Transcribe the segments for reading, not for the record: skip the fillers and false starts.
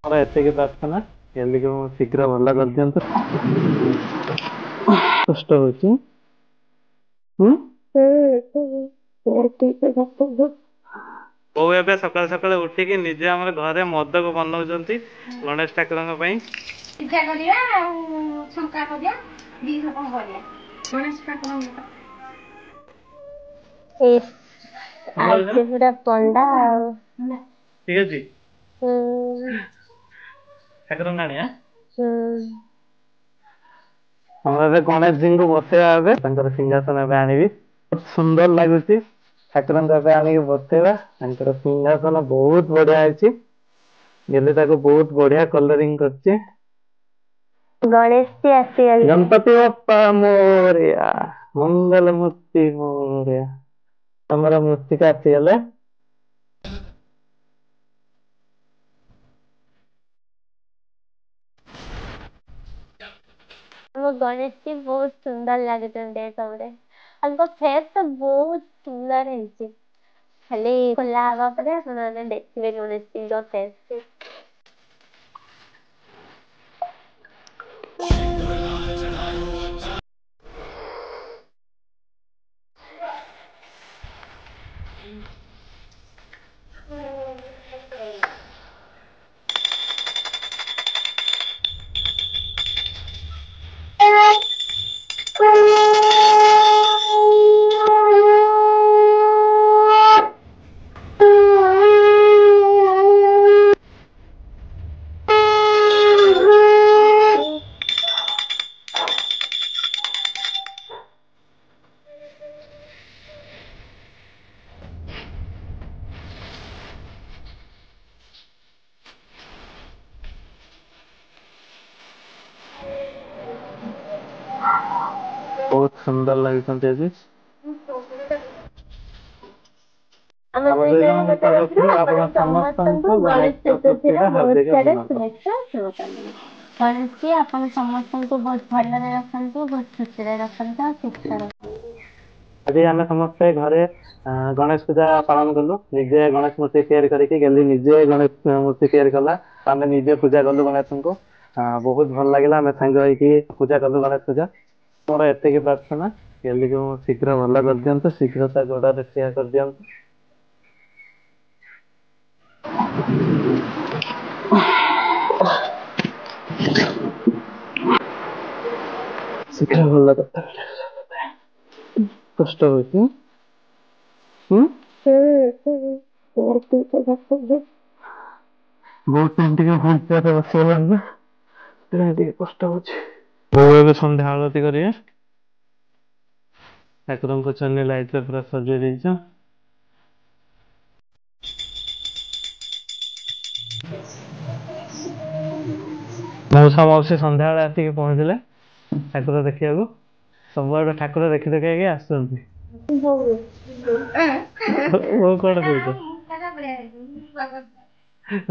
ମୋର ଏତିକି ପ୍ରାର୍ଥନା କେମିତି ମୁଁ ଶୀଘ୍ର ଭଲ କରିଦିଅନ୍ତୁ। କଷ୍ଟ ହଉଛି। ବୋଉ ଏବେ ସକାଳୁ ସକାଳୁ ଉଠିକି ନିଜେ ଆମର ଘରେ ମଦକ ବନଉଛନ୍ତି ଗଣେଶ ଠାକୁରଙ୍କ ପାଇଁ। ପୂଜା କରିବା ଆଉ ଛଙ୍କା କରିବା ଦିନ କଣ କରିବା ଗଣେଶ ଠାକୁରଙ୍କ ପୁରା ପଣ୍ଡା ଆଉ ଠିକ ଅଛି। ଠାକୁରଙ୍କ ଆଣିଆ ଆମର ଏବେ ଗଣେଶଜୀଙ୍କୁ ବସେଇବା ଏବେ ତାଙ୍କର ସିଂହାସନ ଏବେ ଆଣିବି। ବହୁତ ସୁନ୍ଦର ଲାଗୁଛି ଠାକୁରଙ୍କୁ ଏବେ ଆଣିକି ବସେଇବା। ତାଙ୍କର ସିଂହାସନ ବହୁତ ବଢିଆ ହେଇଛି। ଗେଲି ତାକୁ ବହୁତ ବଢିଆ କଲରିଂ କରିଛି। ଗଣେଶ ଆସିଗଲେ। ଗଣପତି ବାପ୍ପା ମୋରିଆ ମଙ୍ଗଳ ମୂର୍ତ୍ତି ମୋରିଆ। ତମର ମୂର୍ତ୍ତିକା ଆସିଗଲେ। ଆମ ଗଣେଶଜୀ ବହୁତ ସୁନ୍ଦର ଲାଗୁଛନ୍ତି ସବୁରେ। ତାଙ୍କ ଫେସ୍ ତ ବହୁତ ସୁନ୍ଦର ହେଇଛି। ଖାଲି ଖୋଲା ହବା ପରେ ସେମାନେ ଦେଖିବେ ଗଣେଶଜୀଙ୍କ ଫେସ୍। ବହୁତ ସୁନ୍ଦର ଲାଗୁଛନ୍ତି ଆଜି। ଆପଣ ସମସ୍ତଙ୍କୁ ଗଣେଶ ଚତୁର୍ଥୀର ବହୁତ ସାରା ଶୁଭେଚ୍ଛା ଜଣାନ୍ତୁ। ଗଣେଶଜୀ ଆପଣ ସମସ୍ତଙ୍କୁ ବହୁତ ଭଲରେ ରଖନ୍ତୁ, ବହୁତ ଖୁସିରେ ରଖନ୍ତୁ ଆଉ ସୁସ୍ଥ ରଖନ୍ତୁ। ଆଜି ଆମେ ସମସ୍ତେ ଘରେ ଗଣେଶ ପୂଜା ପାଳନ କଲୁ। ନିଜେ ଗଣେଶ ମୂର୍ତ୍ତି ତିଆରି କରିକି ଗେଲି ନିଜେ ଗଣେଶ ମୂର୍ତ୍ତି ତିଆରି କଲା। ଆମେ ନିଜେ ପୂଜା କଲୁ ଗଣେଶଙ୍କୁ। ବହୁତ ଭଲ ଲାଗିଲା। ଆମେ ସାଙ୍ଗ ହେଇକି ପୂଜା କଲୁ ଗଣେଶ ପୂଜା। ମୋର ଏତିକି ପ୍ରାର୍ଥନା କେମିତି ମୁଁ ଶୀଘ୍ର ଭଲ କରିଦିଅନ୍ତୁ, ଶୀଘ୍ର ତା ଗୋଡରେ ଠିଆ କରିଦିଅନ୍ତୁ। ଶୀଘ୍ର ଭଲ କଥା କଷ୍ଟ ହଉଛି। ବହୁତ ଟାଇମ ଟିକେ ଭଲସେ ବସିଗଲାଣି ନା ଟିକେ କଷ୍ଟ ହଉଛି। ବୋଉ ଏବେ ସନ୍ଧ୍ୟା ଆଳତି କରିବେ। ଠାକୁରଙ୍କ ଚନ୍ଦନ ଲାଇଟରେ ପୁରା ସଜେଇ ଦେଇଛ। ମଉସା ମାଉସୀ ସନ୍ଧ୍ୟାବେଳେ ଆସିକି ପହଞ୍ଚିଲେ ଠାକୁର ଦେଖିବାକୁ। ସବୁଆଡେ ଠାକୁର ଦେଖି ଦେଖି ଆସୁଛନ୍ତି। ବୋଉ କଣ କହୁଛ?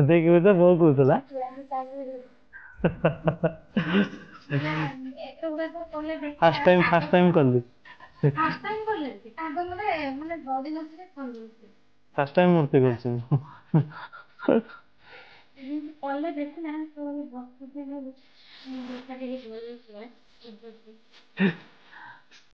ଦେଖିବୁ ତ ବୋଉ କହୁଥିଲା। ଫାଷ୍ଟ ଟାଇମ କଲି। ଫାଷ୍ଟ ଟାଇମ ମୂର୍ତ୍ତି କରୁଛି ମୁଁ।